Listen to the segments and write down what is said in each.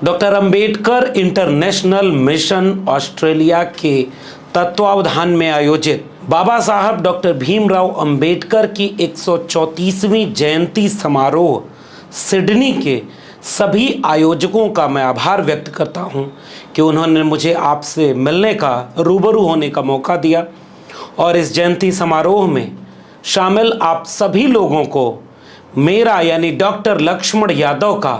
Doctor Ambedkar international mission Australia के तत्वावधान में आयोजित बाबा साहब डॉक्टर भीमराव अंबेडकर की 134वीं जयंती समारोह सिडनी के सभी आयोजकों का मैं आभार व्यक्त करता हूं कि उन्होंने मुझे आपसे मिलने का, रूबरू होने का मौका दिया और इस जयंती समारोह में शामिल आप सभी लोगों को मेरा यानी डॉक्टर लक्ष्मण यादव का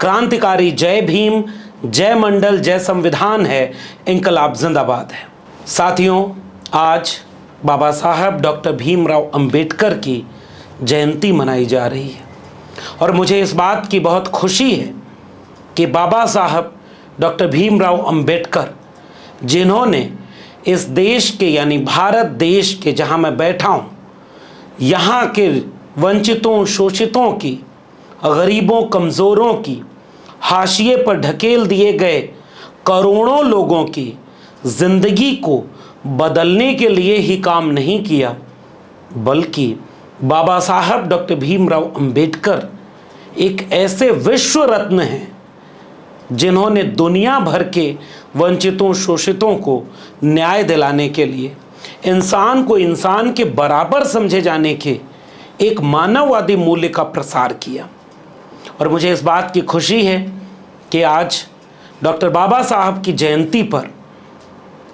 क्रांतिकारी जय भीम, जय मंडल, जय संविधान है, इंकलाब जिंदाबाद है। साथियों, आज बाबा साहब डॉक्टर भीमराव अंबेडकर की जयंती मनाई जा रही है और मुझे इस बात की बहुत खुशी है कि बाबा साहब डॉक्टर भीमराव अंबेडकर, जिन्होंने इस देश के यानी भारत देश के, जहां मैं बैठा हूं, यहाँ के वंचितों, शोषितों की, गरीबों, कमज़ोरों की, हाशिए पर ढकेल दिए गए करोड़ों लोगों की ज़िंदगी को बदलने के लिए ही काम नहीं किया, बल्कि बाबा साहब डॉक्टर भीमराव अंबेडकर एक ऐसे विश्व रत्न हैं जिन्होंने दुनिया भर के वंचितों, शोषितों को न्याय दिलाने के लिए, इंसान को इंसान के बराबर समझे जाने के एक मानववादी मूल्य का प्रसार किया। और मुझे इस बात की खुशी है कि आज डॉक्टर बाबा साहब की जयंती पर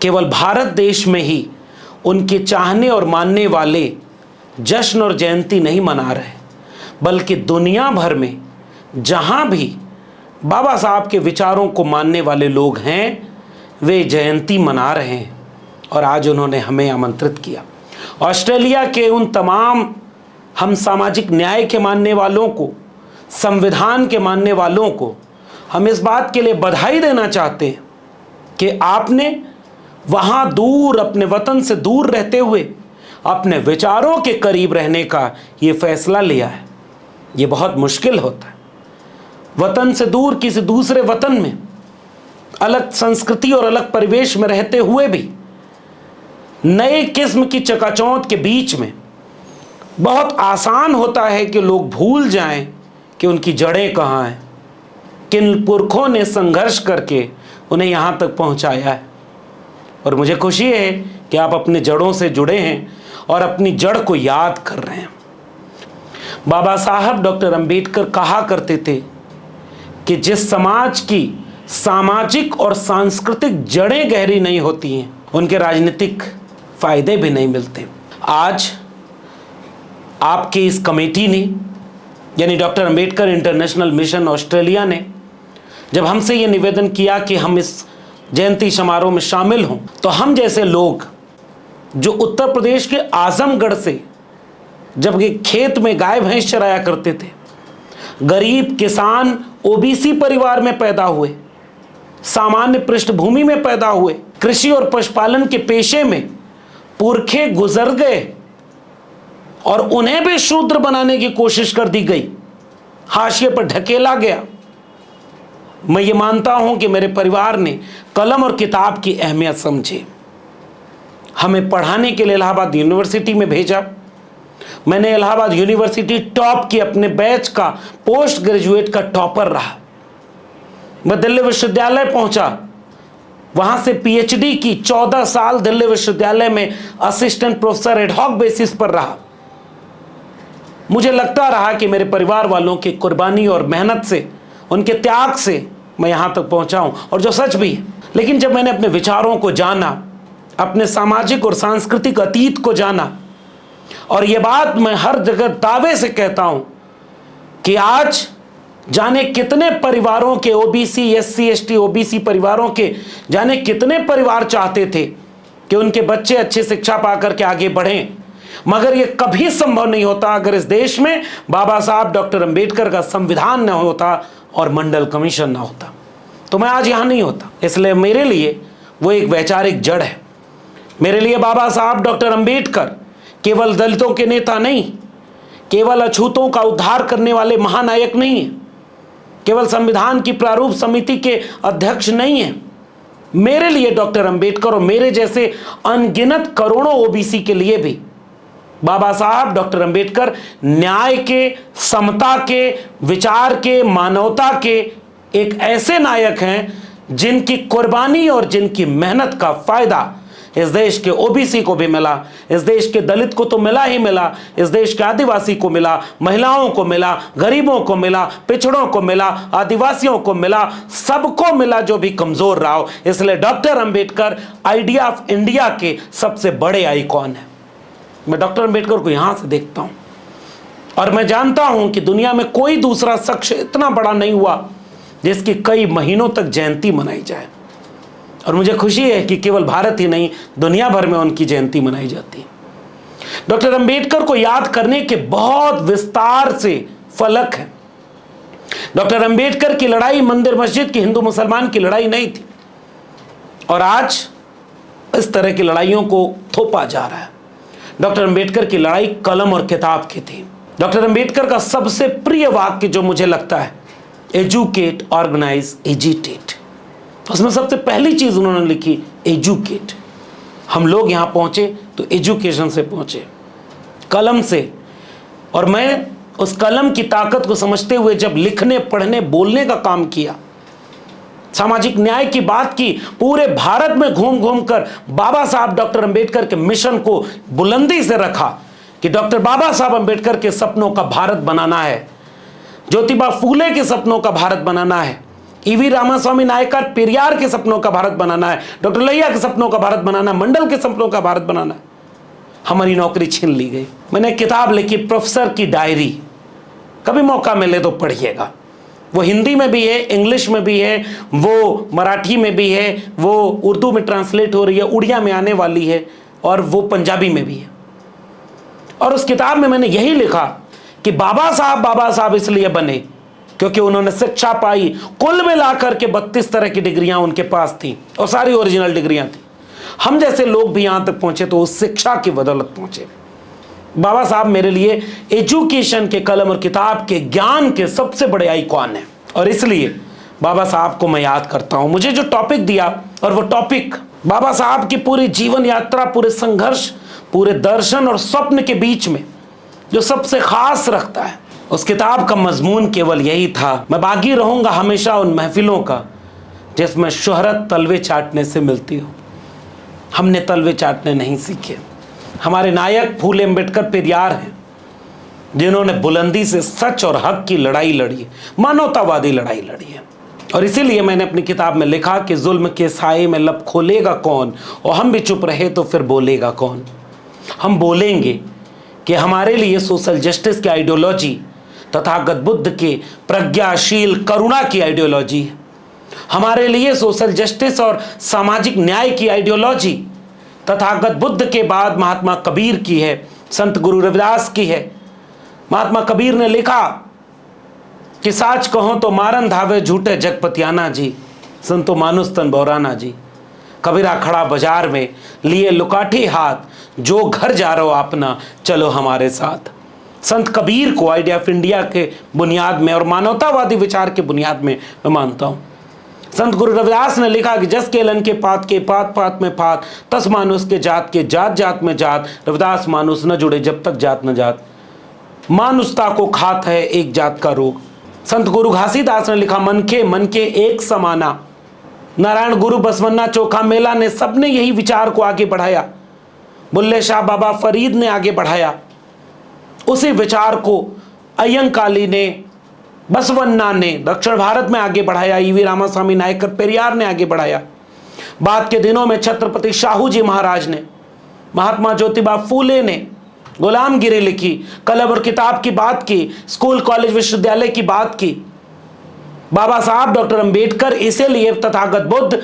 केवल भारत देश में ही उनके चाहने और मानने वाले जश्न और जयंती नहीं मना रहे, बल्कि दुनिया भर में जहाँ भी बाबा साहब के विचारों को मानने वाले लोग हैं, वे जयंती मना रहे हैं। और आज उन्होंने हमें आमंत्रित किया। ऑस्ट्रेलिया के उन तमाम हम सामाजिक न्याय के मानने वालों को, संविधान के मानने वालों को हम इस बात के लिए बधाई देना चाहते हैं कि आपने वहाँ दूर, अपने वतन से दूर रहते हुए अपने विचारों के करीब रहने का ये फैसला लिया है। ये बहुत मुश्किल होता है, वतन से दूर किसी दूसरे वतन में, अलग संस्कृति और अलग परिवेश में रहते हुए भी नए किस्म की चकाचौंध के बीच में बहुत आसान होता है कि लोग भूल जाएं कि उनकी जड़ें कहाँ हैं, किन पुरखों ने संघर्ष करके उन्हें यहाँ तक पहुँचाया है। और मुझे खुशी है कि आप अपनी जड़ों से जुड़े हैं और अपनी जड़ को याद कर रहे हैं। बाबा साहब डॉक्टर अंबेडकर कहा करते थे कि जिस समाज की सामाजिक और सांस्कृतिक जड़ें गहरी नहीं होती हैं, उनके राजनीतिक फायदे भी नहीं मिलते। आज आपकी इस कमेटी ने यानी doctor Ambedkar international mission Australia ने जब हमसे ये निवेदन किया कि हम इस जयंती समारोह में शामिल हों, तो हम जैसे लोग जो उत्तर प्रदेश के आजमगढ़ से जब ये खेत में गाय भैंस चराया करते थे, गरीब किसान ओबीसी परिवार में पैदा हुए, सामान्य पृष्ठभूमि में पैदा हुए, कृषि और पशुपालन के पेशे में पुरखे गुजर गए और उन्हें भी शूद्र बनाने की कोशिश कर दी गई, हाशिए पर ढकेला गया। मैं ये मानता हूं कि मेरे परिवार ने कलम और किताब की अहमियत समझी, हमें पढ़ाने के लिए इलाहाबाद यूनिवर्सिटी में भेजा। मैंने इलाहाबाद यूनिवर्सिटी टॉप की, अपने बैच का पोस्ट ग्रेजुएट का टॉपर रहा। मैं दिल्ली विश्वविद्यालय पहुंचा, वहां से पीएचडी की, 14 साल दिल्ली विश्वविद्यालय में असिस्टेंट प्रोफेसर एडहॉक बेसिस पर रहा। मुझे लगता रहा कि मेरे परिवार वालों की कुर्बानी और मेहनत से, उनके त्याग से मैं यहाँ तक पहुँचा हूँ, और जो सच भी है। लेकिन जब मैंने अपने विचारों को जाना, अपने सामाजिक और सांस्कृतिक अतीत को जाना, और ये बात मैं हर जगह दावे से कहता हूँ कि आज जाने कितने परिवारों के ओबीसी, एससी, एसटी, ओबीसी परिवारों के जाने कितने परिवार चाहते थे कि उनके बच्चे अच्छी शिक्षा पाकर के आगे बढ़ें, मगर ये कभी संभव नहीं होता अगर इस देश में बाबा साहब डॉक्टर अंबेडकर का संविधान न होता और मंडल कमीशन ना होता, तो मैं आज यहाँ नहीं होता। इसलिए मेरे लिए वो एक वैचारिक जड़ है। मेरे लिए बाबा साहब डॉक्टर अंबेडकर केवल दलितों के नेता नहीं, केवल अछूतों का उद्धार करने वाले महानायक नहीं है, केवल संविधान की प्रारूप समिति के अध्यक्ष नहीं है। मेरे लिए डॉक्टर अंबेडकर और मेरे जैसे अनगिनत करोड़ों ओबीसी के लिए भी बाबा साहब डॉक्टर अंबेडकर न्याय के, समता के, विचार के, मानवता के एक ऐसे नायक हैं जिनकी कुर्बानी और जिनकी मेहनत का फायदा इस देश के ओबीसी को भी मिला, इस देश के दलित को तो मिला ही मिला, इस देश के आदिवासी को मिला, महिलाओं को मिला, गरीबों को मिला, पिछड़ों को मिला, आदिवासियों को मिला, सबको मिला जो भी कमजोर रहा हो। इसलिए doctor Ambedkar idea of India के सबसे बड़े आइकॉन है। मैं डॉक्टर अंबेडकर को यहां से देखता हूं और मैं जानता हूं कि दुनिया में कोई दूसरा शख्स इतना बड़ा नहीं हुआ जिसकी कई महीनों तक जयंती मनाई जाए, और मुझे खुशी है कि केवल भारत ही नहीं दुनिया भर में उनकी जयंती मनाई जाती है। डॉक्टर अंबेडकर को याद करने के बहुत विस्तार से फलक है। डॉक्टर अंबेडकर की लड़ाई मंदिर मस्जिद की, हिंदू मुसलमान की लड़ाई नहीं थी, और आज इस तरह की लड़ाइयों को थोपा जा रहा है। डॉक्टर अंबेडकर की लड़ाई कलम और किताब की थी। डॉक्टर अंबेडकर का सबसे प्रिय वाक्य जो मुझे लगता है, एजुकेट, ऑर्गेनाइज, एजिटेट। उसमें सबसे पहली चीज उन्होंने लिखी एजुकेट। हम लोग यहां पहुंचे तो एजुकेशन से पहुंचे, कलम से। और मैं उस कलम की ताकत को समझते हुए जब लिखने, पढ़ने, बोलने का काम किया, सामाजिक न्याय की बात की, पूरे भारत में घूम घूम कर बाबा साहब डॉक्टर अंबेडकर के मिशन को बुलंदी से रखा कि डॉक्टर बाबा साहब अंबेडकर के सपनों का भारत बनाना है, ज्योतिबा फूले के सपनों का भारत बनाना है, ईवी रामास्वामी नायकर पेरियार के सपनों का भारत बनाना है, डॉक्टर लोहिया के सपनों का भारत बनाना है, मंडल के सपनों का भारत बनाना है। हमारी नौकरी छीन ली गई। मैंने किताब लिखी, प्रोफेसर की डायरी, कभी मौका मिले तो पढ़िएगा। वो हिंदी में भी है, इंग्लिश में भी है, वो मराठी में भी है, वो उर्दू में ट्रांसलेट हो रही है, उड़िया में आने वाली है, और वो पंजाबी में भी है। और उस किताब में मैंने यही लिखा कि बाबा साहब इसलिए बने क्योंकि उन्होंने शिक्षा पाई। कुल मिलाकर के 32 तरह की डिग्रियां उनके पास थी, और सारी ओरिजिनल डिग्रियां थी। हम जैसे लोग भी यहां तक पहुंचे तो उस शिक्षा की बदौलत पहुंचे। बाबा साहब मेरे लिए एजुकेशन के, कलम और किताब के, ज्ञान के सबसे बड़े आइकॉन हैं, और इसलिए बाबा साहब को मैं याद करता हूं। मुझे जो टॉपिक दिया, और वो टॉपिक बाबा साहब की पूरी जीवन यात्रा, पूरे संघर्ष, पूरे दर्शन और स्वप्न के बीच में जो सबसे खास रखता है, उस किताब का मजमून केवल यही था, मैं बागी रहूंगा हमेशा उन महफिलों का जिसमें शोहरत तलवे चाटने से मिलती हो। हमने तलवे चाटने नहीं सीखे। हमारे नायक फूले अम्बेडकर पेरियार हैं, जिन्होंने बुलंदी से सच और हक की लड़ाई लड़ी, मानवतावादी लड़ाई लड़ी है। और इसीलिए मैंने अपनी किताब में लिखा कि जुल्म के साए में लब खोलेगा कौन, और हम भी चुप रहे तो फिर बोलेगा कौन। हम बोलेंगे कि हमारे लिए सोशल जस्टिस की आइडियोलॉजी तथागत बुद्ध के प्रज्ञाशील करुणा की आइडियोलॉजी है। हमारे लिए सोशल जस्टिस और सामाजिक न्याय की आइडियोलॉजी तथागत बुद्ध के बाद महात्मा कबीर की है, संत गुरु रविदास की है। महात्मा कबीर ने लिखा कि साच कहो तो मारन धावे झूठे जगपतियाना जी, संतो मानुस तन बौराना जी। कबीरा खड़ा बाजार में लिए लुकाठी हाथ, जो घर जा रहे हो अपना चलो हमारे साथ। संत कबीर को आइडिया ऑफ इंडिया के बुनियाद में और मानवतावादी विचार के बुनियाद में मैं मानता हूँ। संत गुरु रविदास ने लिखा कि जस केलन के पात पात में पात, तस मानुस के जात जात में जात, रविदास मानुस न जुड़े जब तक जात न जात। मानुसता को खात है एक जात का रोग। संत गुरु घासीदास ने लिखा मन के एक समाना। नारायण गुरु बसवन्ना चोखा मेला ने सबने यही विचार को आगे बढ़ाया। बुल्ले शाह बाबा फरीद ने आगे बढ़ाया। उसी विचार को अयंकाली ने, बसवन्ना ने दक्षिण भारत में आगे बढ़ाया। ईवी रामास्वामी नायकर पेरियार ने आगे बढ़ाया। बाद के दिनों में छत्रपति शाहू जी महाराज ने, महात्मा ज्योतिबा फूले ने गुलामगिरी लिखी, कलम और किताब की बात की, स्कूल कॉलेज विश्वविद्यालय की बात की। बाबा साहब डॉक्टर अंबेडकर इसीलिए तथागत बुद्ध,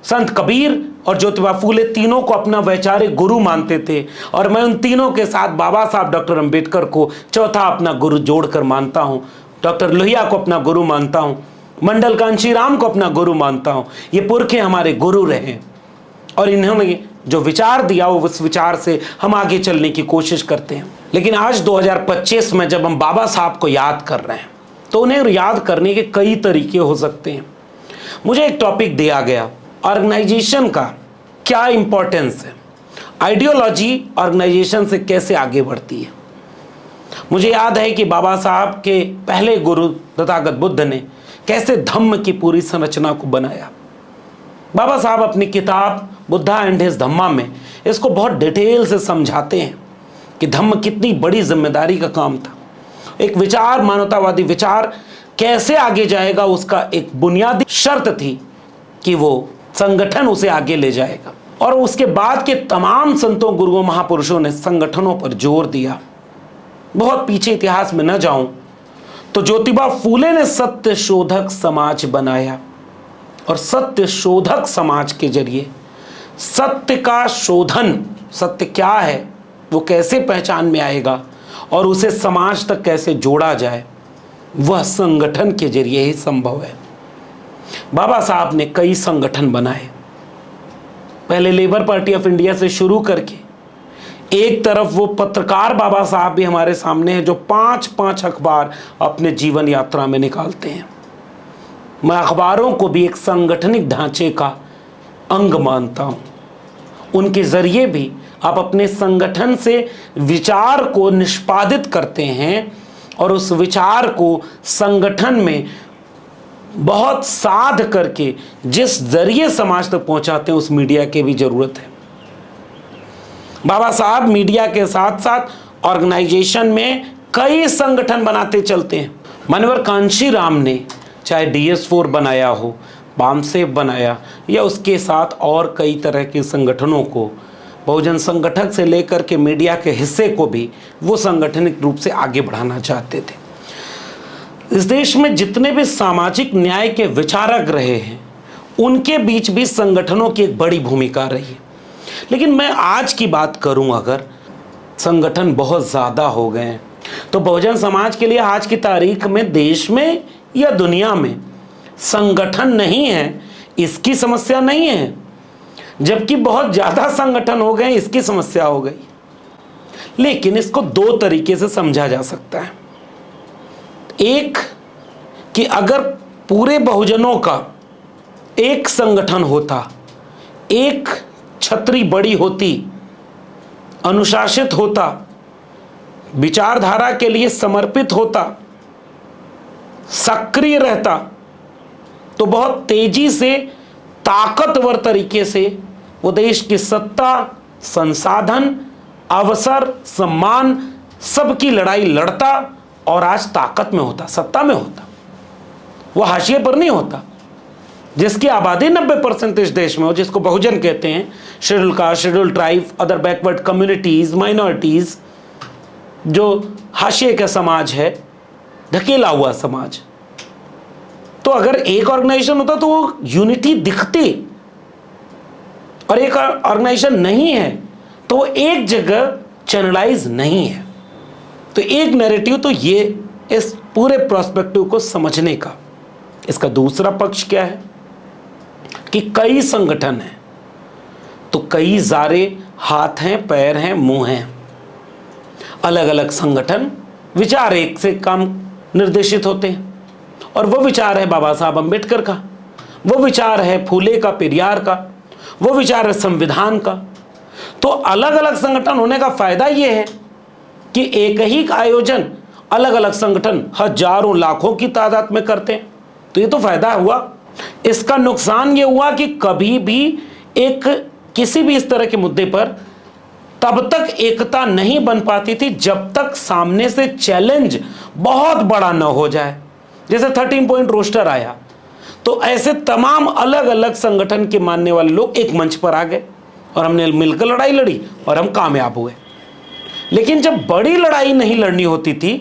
संत कबीर और ज्योतिबा फूले तीनों को अपना वैचारिक गुरु मानते थे। और मैं उन तीनों के साथ बाबा साहब डॉक्टर अंबेडकर को चौथा अपना गुरु जोड़कर मानता हूँ। डॉक्टर लोहिया को अपना गुरु मानता हूँ, मंडल कांशीराम को अपना गुरु मानता हूँ। ये पुरखे हमारे गुरु रहे, और इन्होंने जो विचार दिया वो उस विचार से हम आगे चलने की कोशिश करते हैं। लेकिन आज 2025 में जब हम बाबा साहब को याद कर रहे हैं तो उन्हें याद करने के कई तरीके हो सकते हैं। मुझे एक टॉपिक दिया गया, ऑर्गेनाइजेशन का क्या इंपॉर्टेंस है, आइडियोलॉजी ऑर्गेनाइजेशन से कैसे आगे बढ़ती है। मुझे याद है कि बाबा साहब के पहले गुरु तथागत बुद्ध ने कैसे धम्म की पूरी संरचना को बनाया। बाबा साहब अपनी किताब बुद्धा एंड हिज धम्मा में इसको बहुत डिटेल से समझाते हैं कि धम्म कितनी बड़ी जिम्मेदारी का काम था। एक विचार, मानवतावादी विचार कैसे आगे जाएगा, उसका एक बुनियादी शर्त थी कि वो संगठन उसे आगे ले जाएगा। और उसके बाद के तमाम संतों, गुरुओं, महापुरुषों ने संगठनों पर जोर दिया। बहुत पीछे इतिहास में न जाऊं तो ज्योतिबा फूले ने सत्य शोधक समाज बनाया, और सत्य शोधक समाज के जरिए सत्य का शोधन, सत्य क्या है, वो कैसे पहचान में आएगा और उसे समाज तक कैसे जोड़ा जाए, वह संगठन के जरिए ही संभव है। बाबा साहब ने कई संगठन बनाए। पहले लेबर पार्टी ऑफ इंडिया से शुरू करके एक तरफ वो पत्रकार बाबा साहब भी हमारे सामने हैं जो 5-5 अखबार अपने जीवन यात्रा में निकालते हैं। मैं अखबारों को भी एक सांगठनिक ढांचे का अंग मानता हूँ। उनके जरिए भी आप अपने संगठन से विचार को निष्पादित करते हैं और उस विचार को संगठन में बहुत साध करके जिस जरिए समाज तक पहुंचाते हैं, उस मीडिया की भी जरूरत है। बाबा साहब मीडिया के साथ साथ ऑर्गेनाइजेशन में कई संगठन बनाते चलते हैं। मान्यवर कांशीराम ने चाहे DS4 बनाया हो, बामसेव बनाया, या उसके साथ और कई तरह के संगठनों को, बहुजन संगठक से लेकर के मीडिया के हिस्से को भी वो सांगठनिक रूप से आगे बढ़ाना चाहते थे। इस देश में जितने भी सामाजिक न्याय के विचारक रहे हैं, उनके बीच भी संगठनों की एक बड़ी भूमिका रही है। लेकिन मैं आज की बात करूं, अगर संगठन बहुत ज़्यादा हो गए हैं तो बहुजन समाज के लिए आज की तारीख में देश में या दुनिया में संगठन नहीं है, इसकी समस्या नहीं है, जबकि बहुत ज़्यादा संगठन हो गए, इसकी समस्या हो गई। लेकिन इसको 2 तरीके से समझा जा सकता है। एक कि अगर पूरे बहुजनों का एक संगठन होता, एक छतरी बड़ी होती, अनुशासित होता, विचारधारा के लिए समर्पित होता, सक्रिय रहता, तो बहुत तेजी से, ताकतवर तरीके से वो देश की सत्ता, संसाधन, अवसर, सम्मान सबकी लड़ाई लड़ता और आज ताकत में होता, सत्ता में होता। वो हाशिए पर नहीं होता। जिसकी आबादी 90% इस देश में हो, जिसको बहुजन कहते हैं, schedule caste, schedule tribe, other backward communities, minorities, जो हाशिए का समाज है, ढकेला हुआ समाज, तो अगर एक ऑर्गेनाइजेशन होता तो वो यूनिटी दिखती, और एक ऑर्गेनाइजेशन नहीं है तो वो एक जगह चैनलाइज नहीं है। तो एक नैरेटिव तो ये इस पूरे प्रोस्पेक्टिव को समझने का। इसका दूसरा पक्ष क्या है कि कई संगठन हैं तो कई ज़ारे हाथ हैं, पैर हैं, मुंह हैं। अलग अलग संगठन विचार एक से काम निर्देशित होते हैं, और वो विचार है बाबा साहब अम्बेडकर का, वो विचार है फूले का, पेरियार का, वो विचार है संविधान का। तो अलग अलग संगठन होने का फायदा ये है कि एक ही आयोजन अलग अलग संगठन हजारों लाखों की तादाद में करते हैं, तो ये तो फायदा हुआ। इसका नुकसान ये हुआ कि कभी भी किसी भी इस तरह के मुद्दे पर तब तक एकता नहीं बन पाती थी जब तक सामने से चैलेंज बहुत बड़ा न हो जाए। जैसे 13 पॉइंट रोस्टर आया तो ऐसे तमाम अलग अलग संगठन के मानने वाले लोग एक मंच पर आ गए और हमने मिलकर लड़ाई लड़ी और हम कामयाब हुए। लेकिन जब बड़ी लड़ाई नहीं लड़नी होती थी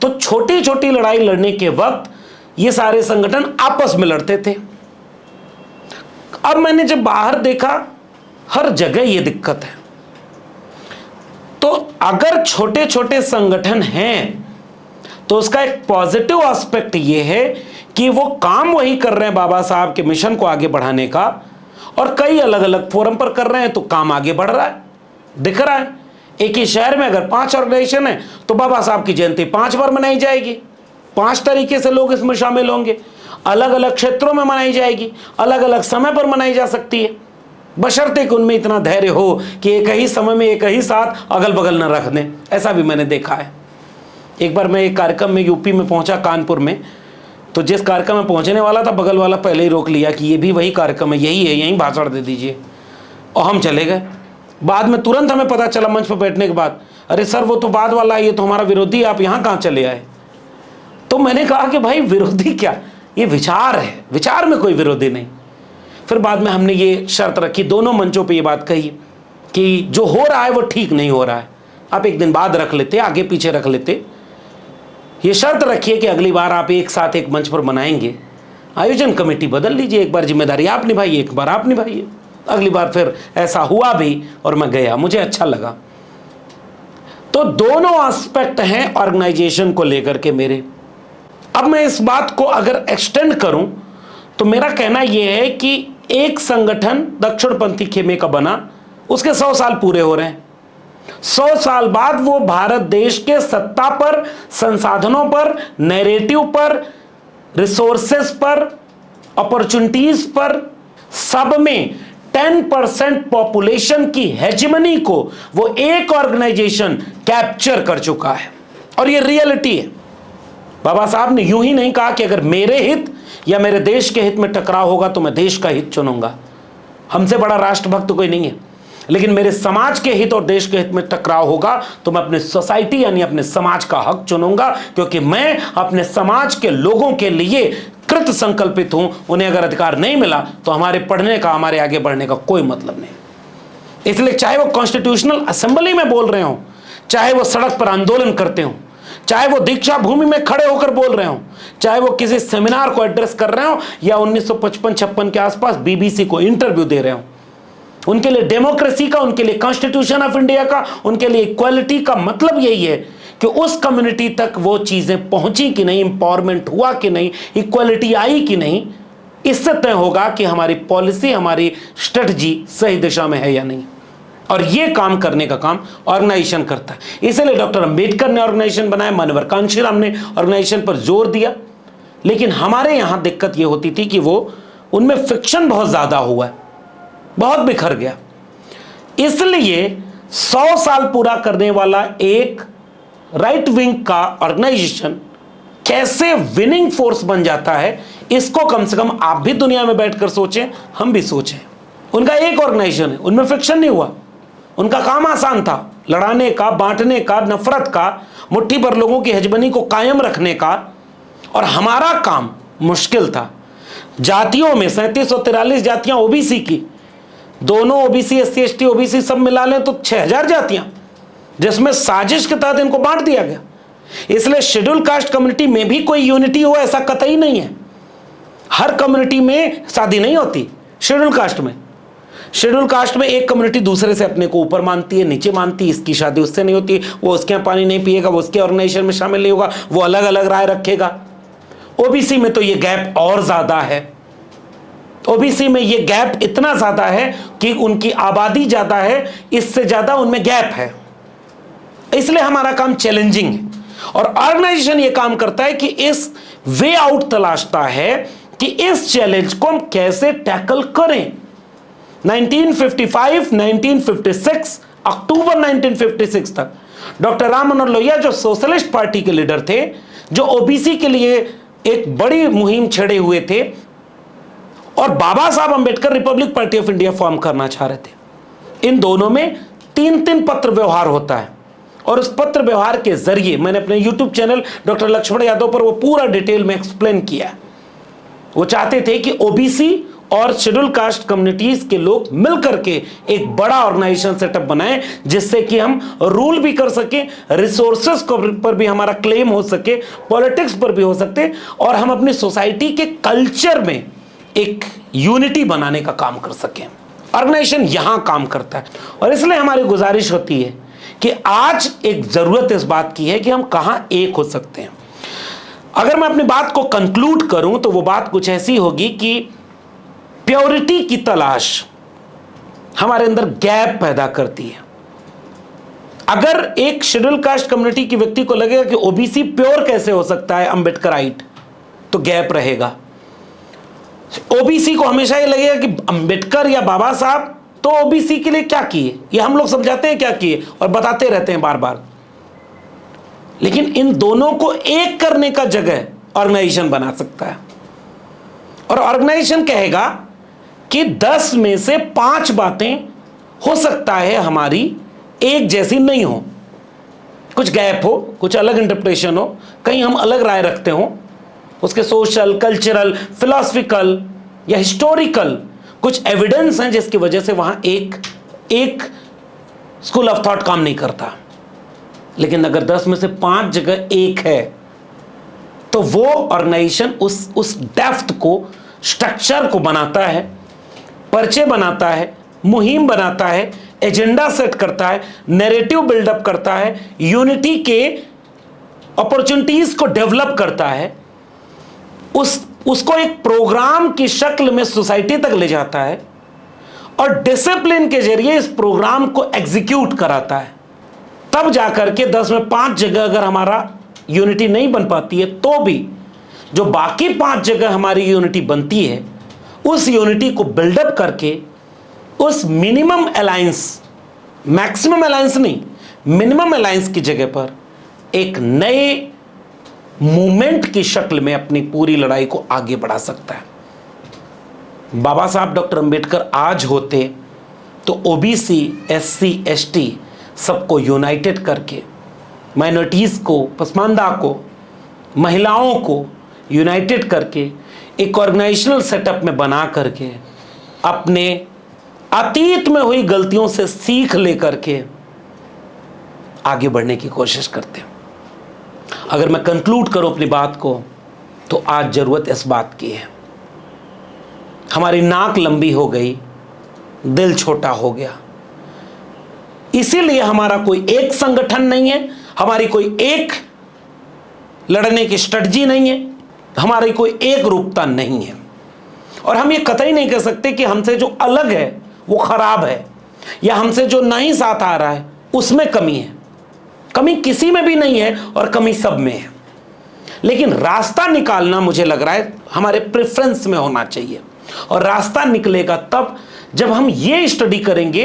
तो छोटी छोटी लड़ाई लड़ने के वक्त ये सारे संगठन आपस में लड़ते थे। अब मैंने जब बाहर देखा, हर जगह ये दिक्कत है। तो अगर छोटे छोटे संगठन हैं तो उसका एक पॉजिटिव एस्पेक्ट ये है कि वो काम वही कर रहे हैं बाबा साहब के मिशन को आगे बढ़ाने का, और कई अलग अलग फोरम पर कर रहे हैं तो काम आगे बढ़ रहा है, दिख रहा है। एक ही शहर में अगर 5 ऑर्गेनाइजेशन है तो बाबा साहब की जयंती 5 बार मनाई जाएगी, 5 तरीके से लोग इसमें शामिल होंगे, अलग अलग क्षेत्रों में मनाई जाएगी, अलग अलग समय पर मनाई जा सकती है, बशर्ते कि उनमें इतना धैर्य हो कि एक ही समय में एक ही साथ अगल बगल न रख दें। ऐसा भी मैंने देखा है। एक बार मैं एक कार्यक्रम में यूपी में पहुंचा, कानपुर में, तो जिस कार्यक्रम में पहुंचने वाला था बगल वाला पहले ही रोक लिया कि ये भी वही कार्यक्रम है, यही है, यहीं भाषण दे दीजिए, और हम चले गए। बाद में तुरंत हमें पता चला मंच पर बैठने के बाद, अरे सर वो तो बाद वाला है, ये तो हमारा विरोधी है, आप यहाँ कहाँ चले आए। तो मैंने कहा कि भाई विरोधी क्या, ये विचार है, विचार में कोई विरोधी नहीं। फिर बाद में हमने ये शर्त रखी, दोनों मंचों पे ये बात कही कि जो हो रहा है वो ठीक नहीं हो रहा है, आप एक दिन बाद रख लेते, आगे पीछे रख लेते। ये शर्त रखिए कि अगली बार आप एक साथ एक मंच पर बनाएंगे, आयोजन कमेटी बदल लीजिए, एक बार जिम्मेदारी आप निभाइए, एक बार आप निभाइए। अगली बार फिर ऐसा हुआ भी और मैं गया, मुझे अच्छा लगा। तो दोनों एस्पेक्ट हैं ऑर्गेनाइजेशन को लेकर के मेरे। अब मैं इस बात को अगर एक्सटेंड करूं तो मेरा कहना यह है कि एक संगठन दक्षिणपंथी खेमे का बना, उसके 100 साल पूरे हो रहे हैं। 100 साल बाद वो भारत देश के सत्ता पर, संसाधनों पर, नैरेटिव पर, रिसोर्सेस पर, अपॉर्चुनिटीज पर, सब में 10% पॉपुलेशन की हेजेमनी को वो एक ऑर्गेनाइजेशन कैप्चर कर चुका है, और ये रियलिटी है। बाबा साहब ने यूं ही नहीं कहा कि अगर मेरे हित या मेरे देश के हित में टकराव होगा तो मैं देश का हित चुनूंगा। हमसे बड़ा राष्ट्रभक्त कोई नहीं है, लेकिन मेरे समाज के हित और देश के हित में टकराव होगा तो मैं अपने सोसाइटी यानी अपने समाज का हक चुनूंगा, क्योंकि मैं अपने समाज के लोगों के लिए कृत संकल्पित हूं। उन्हें अगर अधिकार नहीं मिला तो हमारे पढ़ने का, हमारे आगे बढ़ने का कोई मतलब नहीं। इसलिए चाहे वो कॉन्स्टिट्यूशनल असेंबली में बोल रहे हो, चाहे वो सड़क पर आंदोलन करते हो, चाहे वो दीक्षा भूमि में खड़े होकर बोल रहे हो, चाहे वो किसी सेमिनार को एड्रेस कर रहे हो, या 1955-56 के आसपास बीबीसी को इंटरव्यू दे रहे हो, उनके लिए डेमोक्रेसी का, उनके लिए कॉन्स्टिट्यूशन ऑफ इंडिया का, उनके लिए इक्वालिटी का मतलब यही है कि उस कम्युनिटी तक वो चीजें पहुंची कि नहीं, एम्पावरमेंट हुआ कि नहीं, इक्वालिटी आई कि नहीं। इससे तय होगा कि हमारी पॉलिसी, हमारी स्ट्रेटजी सही दिशा में है या नहीं। और ये काम करने का काम ऑर्गेनाइजेशन करता है। इसलिए डॉक्टर अंबेडकर ने ऑर्गेनाइजेशन बनाया, मानवर कांशीराम ने ऑर्गेनाइजेशन पर जोर दिया। लेकिन हमारे यहां दिक्कत ये होती थी कि वो उनमें फ्रिक्शन बहुत ज्यादा हुआ है, बहुत बिखर गया। इसलिए 100 साल पूरा करने वाला एक राइट विंग का ऑर्गेनाइजेशन कैसे विनिंग फोर्स बन जाता है, इसको कम से कम आप भी दुनिया में बैठकर सोचें, हम भी सोचें। उनका एक ऑर्गेनाइजेशन है, उनमें फ्रिक्शन नहीं हुआ, उनका काम आसान था, लड़ाने का, बांटने का, नफरत का, मुट्ठी भर लोगों की हेजमनी को कायम रखने का। और हमारा काम मुश्किल था। जातियों में 3743 जातियां ओबीसी की, दोनों ओबीसी, एससी, एसटी, ओबीसी सब मिला लें तो 6000 जातियां, जिसमें साजिश के तहत इनको बांट दिया गया। इसलिए शेड्यूल कास्ट कम्युनिटी में भी कोई यूनिटी हो ऐसा कतई नहीं है। हर कम्युनिटी में शादी नहीं होती। शेड्यूल कास्ट में एक कम्युनिटी दूसरे से अपने को ऊपर मानती है, नीचे मानती है, इसकी शादी उससे नहीं होती, वो उसके यहाँ पानी नहीं पिएगा, वो उसके ऑर्गेनाइजेशन में शामिल नहीं होगा, वो अलग अलग राय रखेगा। ओबीसी में तो ये गैप और ज्यादा है। ओबीसी में ये गैप इतना ज्यादा है कि उनकी आबादी ज्यादा है, इससे ज्यादा उनमें गैप है। इसलिए हमारा काम चैलेंजिंग है, और ऑर्गेनाइजेशन ये काम करता है कि इस वे आउट तलाशता है कि इस चैलेंज को हम कैसे टैकल करें। 1955, 1956, अक्टूबर 1956 तक डॉक्टर राम मनोहर लोहिया जो सोशलिस्ट पार्टी के लीडर थे, जो ओबीसी के लिए एक बड़ी मुहिम छेड़े हुए थे, और बाबा साहब Ambedkar Republic party of India form करना चाह रहे थे। इन दोनों में 3-3 पत्र व्यवहार होता है, और उस पत्र व्यवहार के जरिए मैंने अपने YouTube channel doctor Laxman Yadav पर वो पूरा डिटेल में एक्सप्लेन किया। वो चाहते थे कि ओबीसी और शेड्यूल कास्ट कम्युनिटीज के लोग मिलकर के एक बड़ा ऑर्गेनाइजेशन सेटअप बनाएं, जिससे कि हम रूल भी कर सके, रिसोर्सेस पर भी हमारा क्लेम हो सके, पॉलिटिक्स पर भी हो सकते, और हम अपनी सोसाइटी के कल्चर में एक यूनिटी बनाने का काम कर सकें। ऑर्गेनाइजेशन यहां काम करता है, और इसलिए हमारी गुजारिश होती है कि आज एक जरूरत इस बात की है कि हम कहां एक हो सकते हैं। अगर मैं अपनी बात को कंक्लूड करूं तो वो बात कुछ ऐसी होगी कि प्योरिटी की तलाश हमारे अंदर गैप पैदा करती है। अगर एक शेड्यूल कास्ट कम्युनिटी के व्यक्ति को लगेगा कि ओबीसी प्योर कैसे हो सकता है, अंबेडकराइट, तो गैप रहेगा। ओबीसी को हमेशा ये लगेगा कि अंबेडकर या बाबा साहब तो ओबीसी के लिए क्या किए, ये हम लोग समझाते हैं क्या किए और बताते रहते हैं बार बार। लेकिन इन दोनों को एक करने का जगह ऑर्गेनाइजेशन बना सकता है। और ऑर्गेनाइजेशन कहेगा कि 10 में से 5 बातें हो सकता है हमारी एक जैसी नहीं हो, कुछ गैप हो, कुछ अलग इंटरप्रिटेशन हो, कहीं हम अलग राय रखते हो, उसके सोशल, कल्चरल, फिलॉसफिकल या हिस्टोरिकल कुछ एविडेंस हैं जिसकी वजह से वहां एक स्कूल ऑफ थॉट काम नहीं करता। लेकिन अगर 10 में से 5 जगह एक है तो वो ऑर्गेनाइजेशन उस डेप्थ को, स्ट्रक्चर को बनाता है, पर्चे बनाता है, मुहिम बनाता है, एजेंडा सेट करता है, नैरेटिव बिल्डअप करता है, यूनिटी के अपॉर्चुनिटीज को डेवलप करता है, उसको एक प्रोग्राम की शक्ल में सोसाइटी तक ले जाता है और डिसिप्लिन के जरिए इस प्रोग्राम को एग्जीक्यूट कराता है। तब जाकर के 10 में 5 जगह अगर हमारा यूनिटी नहीं बन पाती है तो भी जो बाकी 5 जगह हमारी यूनिटी बनती है, उस यूनिटी को बिल्डअप करके उस मिनिमम अलायंस, मैक्सिमम अलायंस नहीं, मिनिमम अलायंस की जगह पर एक नए मूवमेंट की शक्ल में अपनी पूरी लड़ाई को आगे बढ़ा सकता है। बाबा साहब डॉक्टर अंबेडकर आज होते तो ओबीसी, एससी, एसटी सबको यूनाइटेड करके, माइनॉरिटीज़ को, पसमानदा को, महिलाओं को यूनाइटेड करके एक ऑर्गेनाइजेशनल सेटअप में बना करके अपने अतीत में हुई गलतियों से सीख लेकर के आगे बढ़ने की कोशिश करते हैं। अगर मैं कंक्लूड करूं अपनी बात को तो आज जरूरत इस बात की है, हमारी नाक लंबी हो गई, दिल छोटा हो गया। इसीलिए हमारा कोई एक संगठन नहीं है, हमारी कोई एक लड़ने की स्ट्रेटजी नहीं है, हमारी कोई एक रूपता नहीं है। और हम ये कतई नहीं कह सकते कि हमसे जो अलग है वो खराब है, या हमसे जो नहीं साथ आ रहा है उसमें कमी है। कमी किसी में भी नहीं है और कमी सब में है। लेकिन रास्ता निकालना मुझे लग रहा है हमारे प्रेफरेंस में होना चाहिए। और रास्ता निकलेगा तब जब हम ये स्टडी करेंगे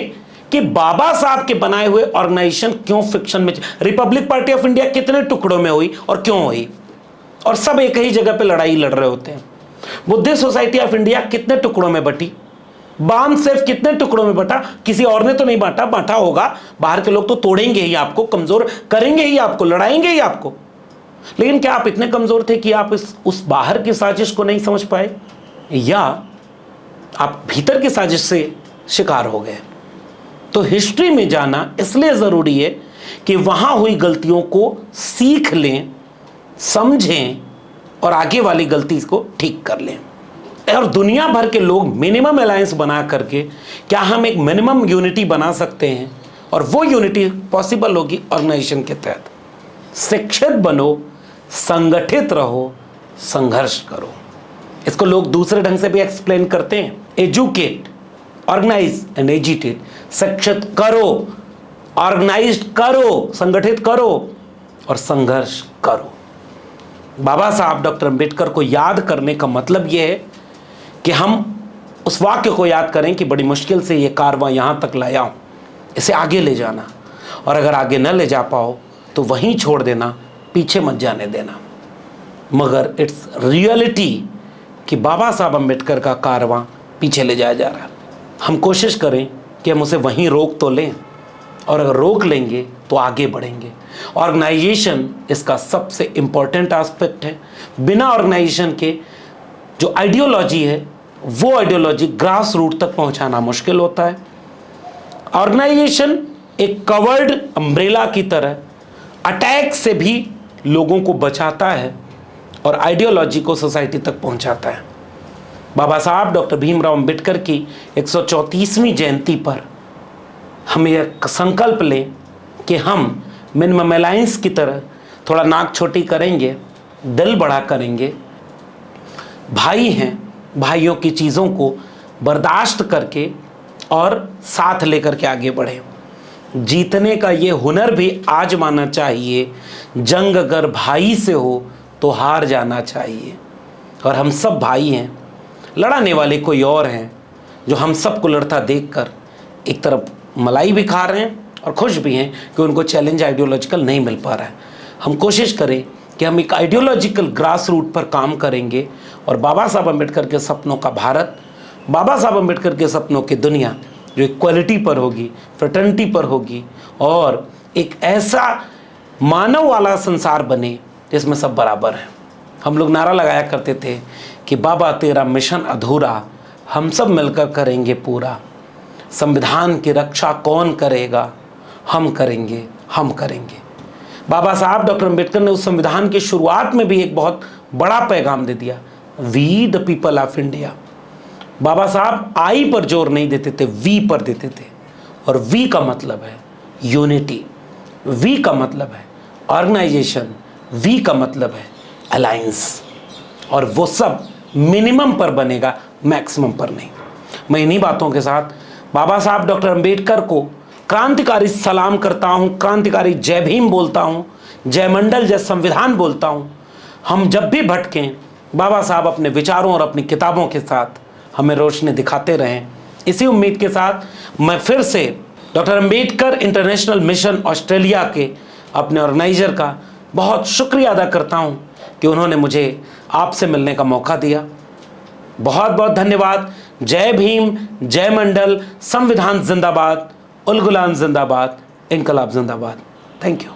कि बाबा साहब के बनाए हुए ऑर्गेनाइजेशन क्यों फिक्शन में, रिपब्लिक पार्टी ऑफ इंडिया कितने टुकड़ों में हुई और क्यों हुई, और सब एक ही जगह पे लड़ाई लड़ रहे होते हैं। बुद्धिस्ट सोसाइटी ऑफ इंडिया कितने टुकड़ों में बटी, बाम सेफ कितने टुकड़ों में बटा, किसी और ने तो नहीं बांटा, बांटा होगा, बाहर के लोग तो तोड़ेंगे ही आपको, कमजोर करेंगे ही आपको, लड़ाएंगे ही आपको। लेकिन क्या आप इतने कमजोर थे कि आप उस बाहर की साजिश को नहीं समझ पाए, या आप भीतर की साजिश से शिकार हो गए? तो हिस्ट्री में जाना इसलिए ज़रूरी है कि वहाँ हुई गलतियों को सीख लें, समझें और आगे वाली गलती को ठीक कर लें। और दुनिया भर के लोग मिनिमम अलायंस बना करके क्या हम एक मिनिमम यूनिटी बना सकते हैं, और वो यूनिटी पॉसिबल होगी ऑर्गेनाइजेशन के तहत। शिक्षित बनो, संगठित रहो, संघर्ष करो। इसको लोग दूसरे ढंग से भी एक्सप्लेन करते हैं, एजुकेट, ऑर्गेनाइज एंड एजिटेट। शिक्षित करो, ऑर्गेनाइज्ड करो, संगठित करो और संघर्ष करो। बाबा साहब डॉक्टर अंबेडकर को याद करने का मतलब यह है कि हम उस वाक्य को याद करें कि बड़ी मुश्किल से ये कारवां यहाँ तक लाया हूँ, इसे आगे ले जाना, और अगर आगे न ले जा पाओ तो वहीं छोड़ देना, पीछे मत जाने देना। मगर इट्स रियलिटी कि बाबा साहब अंबेडकर का कारवां पीछे ले जाया जा रहा है। हम कोशिश करें कि हम उसे वहीं रोक तो लें, और अगर रोक लेंगे तो आगे बढ़ेंगे। ऑर्गेनाइजेशन इसका सबसे इम्पोर्टेंट एस्पेक्ट है। बिना ऑर्गेनाइजेशन के जो आइडियोलॉजी है वो आइडियोलॉजी ग्रास रूट तक पहुंचाना मुश्किल होता है। ऑर्गेनाइजेशन एक कवर्ड अम्ब्रेला की तरह अटैक से भी लोगों को बचाता है और आइडियोलॉजी को सोसाइटी तक पहुंचाता है। बाबा साहब डॉक्टर भीमराव अंबेडकर की 134वीं जयंती पर हम यह संकल्प लें कि हम मिनिमम अलायंस की तरह थोड़ा नाक छोटी करेंगे, दिल बड़ा करेंगे, भाई हैं, भाइयों की चीज़ों को बर्दाश्त करके और साथ लेकर के आगे बढ़े। जीतने का ये हुनर भी आजमाना चाहिए। जंग अगर भाई से हो तो हार जाना चाहिए, और हम सब भाई हैं। लड़ाने वाले कोई और हैं जो हम सबको लड़ता देखकर एक तरफ मलाई भी खा रहे हैं और खुश भी हैं कि उनको चैलेंज आइडियोलॉजिकल नहीं मिल पा रहा है। हम कोशिश करें कि हम एक आइडियोलॉजिकल ग्रास रूट पर काम करेंगे और बाबा साहब अम्बेडकर के सपनों का भारत, बाबा साहब अम्बेडकर के सपनों की दुनिया जो इक्वलिटी पर होगी, फ्रेटर्निटी पर होगी और एक ऐसा मानव वाला संसार बने जिसमें सब बराबर हैं। हम लोग नारा लगाया करते थे कि बाबा तेरा मिशन अधूरा, हम सब मिलकर करेंगे पूरा। संविधान की रक्षा कौन करेगा, हम करेंगे, हम करेंगे। बाबा साहब डॉक्टर अम्बेडकर ने उस संविधान की शुरुआत में भी एक बहुत बड़ा पैगाम दे दिया, we the people of India. Baba Saheb आई पर जोर नहीं देते थे, वी पर देते थे। और वी का मतलब है यूनिटी, वी का मतलब है ऑर्गेनाइजेशन, वी का मतलब है अलायंस। और वो सब मिनिमम पर बनेगा, मैक्सिमम पर नहीं। मैं इन्हीं बातों के साथ बाबा साहब डॉक्टर अम्बेडकर को क्रांतिकारी सलाम करता हूँ, क्रांतिकारी जय भीम बोलता हूँ, जय मंडल, जय संविधान बोलता हूँ। हम जब भी भटकें, बाबा साहब अपने विचारों और अपनी किताबों के साथ हमें रोशनी दिखाते रहें। इसी उम्मीद के साथ मैं फिर से doctor Ambedkar international mission Australia के अपने ऑर्गेनाइजर का बहुत शुक्रिया अदा करता हूँ कि उन्होंने मुझे आपसे मिलने का मौका दिया। बहुत बहुत धन्यवाद। जय भीम, जय मंडल, संविधान जिंदाबाद, उल गुलाम जिंदाबाद, इनकलाब जिंदाबाद। Thank you.